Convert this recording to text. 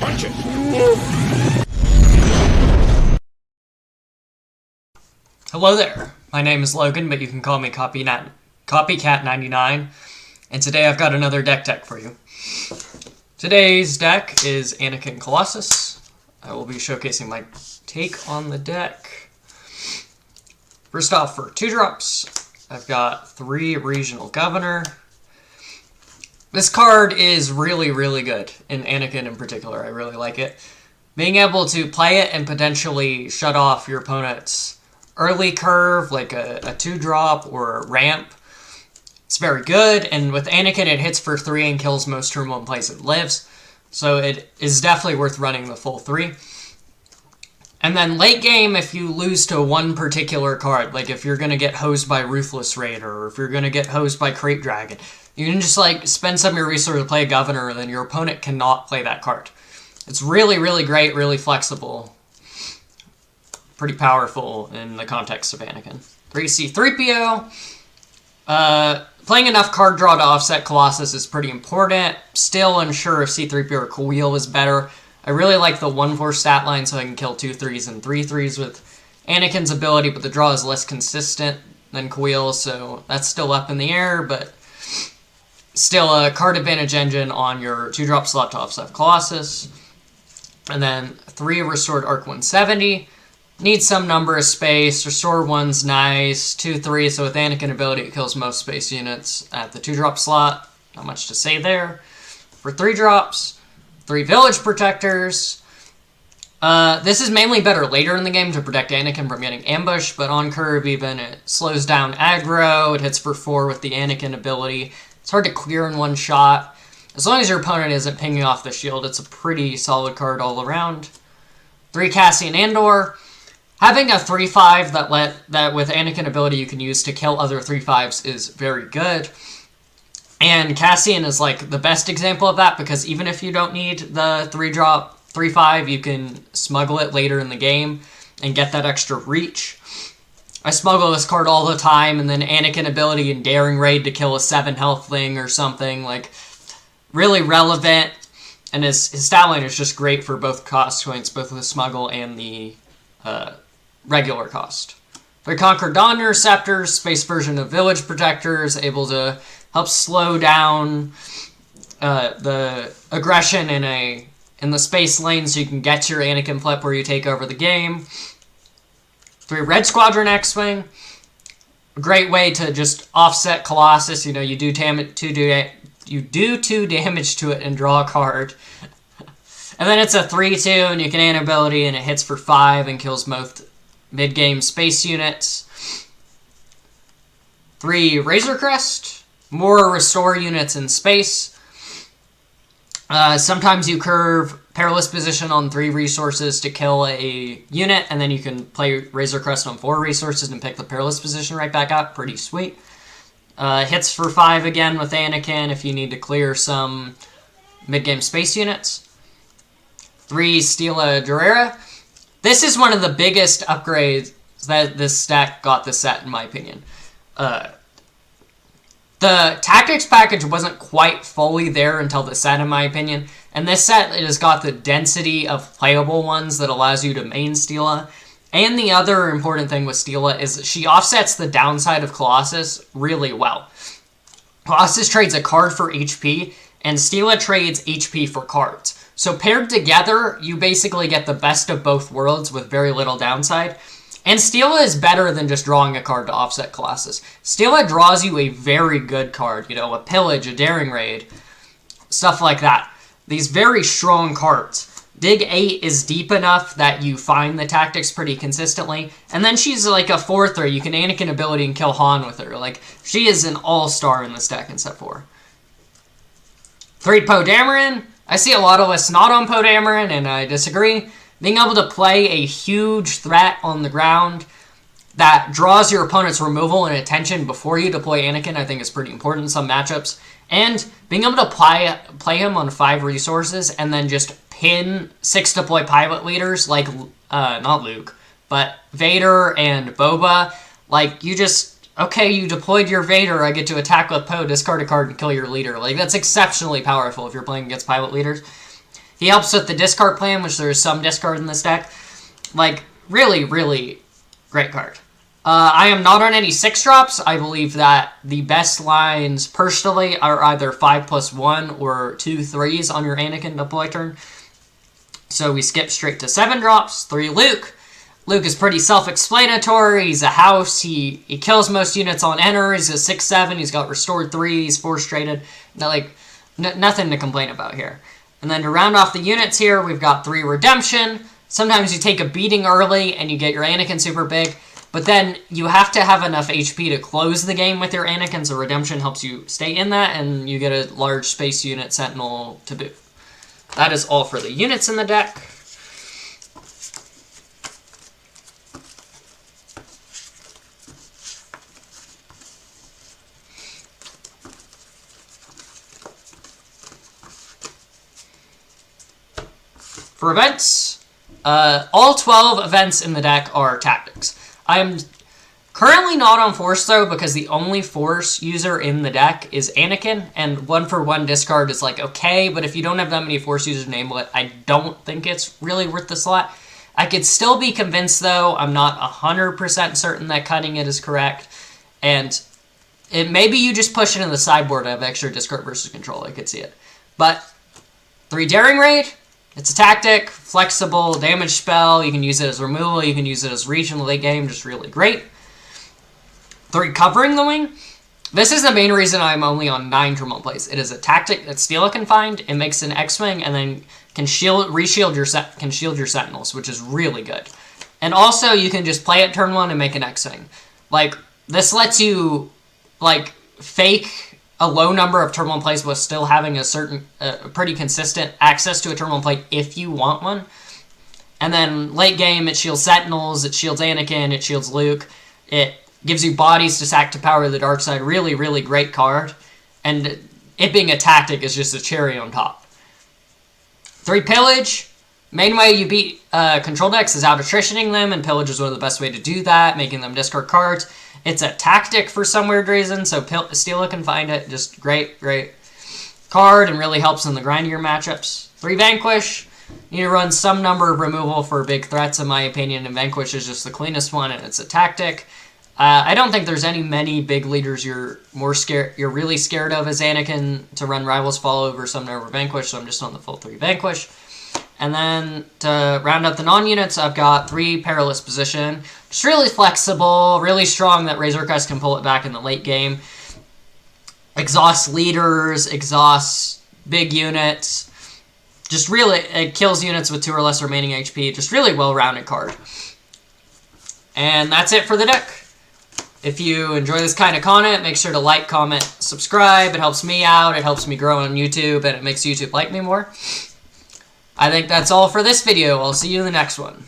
Punch it! Hello there, my name is Logan, but you can call me Copycat99, and today I've got another deck for you. Today's deck is Anakin Colossus. I will be showcasing my take on the deck. First off, for 2-drops, I've got 3 Regional Governor. This card is really, really good, in Anakin in particular. I really like it. Being able to play it and potentially shut off your opponent's early curve, like a 2-drop or a ramp, it's very good. And with Anakin, it hits for 3 and kills most turn 1 plays it lives. So it is definitely worth running the full 3. And then late game, if you lose to one particular card, like if you're going to get hosed by Ruthless Raider, or if you're going to get hosed by Crate Dragon, you can just like spend some of your resources to play a Governor, and then your opponent cannot play that card. It's really, really great, really flexible. Pretty powerful in the context of Anakin. 3C3PO. Playing enough card draw to offset Colossus is pretty important. Still unsure if C3PO or Coil is better. I really like the 1/4 stat line so I can kill 2 3s and 3 3s with Anakin's ability, but the draw is less consistent than Coil, so that's still up in the air, but still a card advantage engine on your 2-drop slot to offset Colossus. And then 3 Restored Arc 170. Needs some number of space. Restore 1's nice. 2 3, so with Anakin ability, it kills most space units at the 2-drop slot. Not much to say there. For 3-drops, 3 Village Protectors. This is mainly better later in the game to protect Anakin from getting ambushed, but on curve even, it slows down aggro. It hits for 4 with the Anakin ability. It's hard to clear in one shot. As long as your opponent isn't pinging off the shield, it's a pretty solid card all around. 3 Cassian Andor. Having a 3/5 that with Anakin ability you can use to kill other 3/5s is very good. And Cassian is like the best example of that, because even if you don't need the 3-drop 3/5, you can smuggle it later in the game and get that extra reach. I smuggle this card all the time, and then Anakin ability and Daring Raid to kill a 7 health thing or something. Like, really relevant. And his stat line is just great for both cost points, both the smuggle and the regular cost. The Conquer Dawn Interceptors, space version of Village Protectors, able to help slow down the aggression in the space lane so you can get your Anakin flip where you take over the game. 3 Red Squadron X-Wing. A great way to just offset Colossus. You know, you do 2 damage to it and draw a card. And then it's a 3/2, and you can add ability, and it hits for 5 and kills most mid-game space units. 3 Razor Crest. More restore units in space. Sometimes you curve Perilous Position on 3 resources to kill a unit, and then you can play Razor Crest on 4 resources and pick the Perilous Position right back up. Pretty sweet. Hits for 5 again with Anakin if you need to clear some mid-game space units. 3 Stila Durera. This is one of the biggest upgrades that this stack got this set, in my opinion. The tactics package wasn't quite fully there until the set, in my opinion. And this set, it has got the density of playable ones that allows you to main Stila. And the other important thing with Stila is she offsets the downside of Colossus really well. Colossus trades a card for HP, and Stila trades HP for cards. So paired together, you basically get the best of both worlds with very little downside. And Stila is better than just drawing a card to offset Colossus. Stila draws you a very good card, you know, a Pillage, a Daring Raid, stuff like that. These very strong cards. Dig 8 is deep enough that you find the tactics pretty consistently. And then she's like a 4/3. You can Anakin ability and kill Han with her. Like, she is an all-star in this deck in set 4. 3 Poe Dameron. I see a lot of lists not on Poe Dameron, and I disagree. Being able to play a huge threat on the ground that draws your opponent's removal and attention before you deploy Anakin, I think is pretty important in some matchups. And being able to play him on 5 resources and then just pin 6 deploy pilot leaders like, not Luke, but Vader and Boba. Like, you just, okay, you deployed your Vader, I get to attack with Poe, discard a card, and kill your leader. Like, that's exceptionally powerful if you're playing against pilot leaders. He helps with the discard plan, which there is some discard in this deck. Like, really, really great card. I am not on any 6-drops. I believe that the best lines, personally, are either 5+1 or 2 3s on your Anakin deploy turn. So we skip straight to 7 drops. 3 Luke. Luke is pretty self-explanatory. He's a house. He kills most units on enter. He's a 6/7. He's got restored 3. He's 4-strated. Nothing to complain about here. And then to round off the units here, we've got 3 redemption. Sometimes you take a beating early and you get your Anakin super big. But then you have to have enough HP to close the game with your Anakin, so redemption helps you stay in that, and you get a large space unit sentinel to boot. That is all for the units in the deck. For events, all 12 events in the deck are tactics. I am currently not on Force, though, because the only Force user in the deck is Anakin, and 1-for-1 discard is, like, okay, but if you don't have that many Force users enable it, I don't think it's really worth the slot. I could still be convinced, though. I'm not 100% certain that cutting it is correct, and maybe you just push it in the sideboard to have extra discard versus control. I could see it. But 3 Daring Raid. It's a tactic, flexible, damage spell. You can use it as removal. You can use it as reach in the late game. Just really great. 3 Covering the Wing. This is the main reason I'm only on 9 terminal plays. It is a tactic that Steela can find. It makes an X-Wing and then can shield your Sentinels, which is really good. And also, you can just play it turn 1 and make an X-Wing. Like, this lets you, like, fake a low number of terminal plays while still having a pretty consistent access to a terminal play if you want one. And then late game, it shields Sentinels, it shields Anakin, it shields Luke. It gives you bodies to sack to power the dark side. Really, really great card. And it being a tactic is just a cherry on top. 3 Pillage. Main way you beat control decks is out attritioning them, and Pillage is one of the best way to do that, making them discard cards. It's a tactic for some weird reason, so Steela can find it. Just great, great card, and really helps in the grindier matchups. 3 Vanquish. You need to run some number of removal for big threats, in my opinion, and Vanquish is just the cleanest one, and it's a tactic. I don't think there's many big leaders you're really scared of as Anakin to run Rivals Fall over some number of Vanquish, so I'm just on the full 3 Vanquish. And then to round out the non-units, I've got 3 Perilous Position. Just really flexible, really strong that Razor Crest can pull it back in the late game. Exhausts leaders, exhausts big units. Just really, it kills units with 2 or less remaining HP. Just really well-rounded card. And that's it for the deck. If you enjoy this kind of content, make sure to like, comment, subscribe. It helps me out, it helps me grow on YouTube, and it makes YouTube like me more. I think that's all for this video. I'll see you in the next one.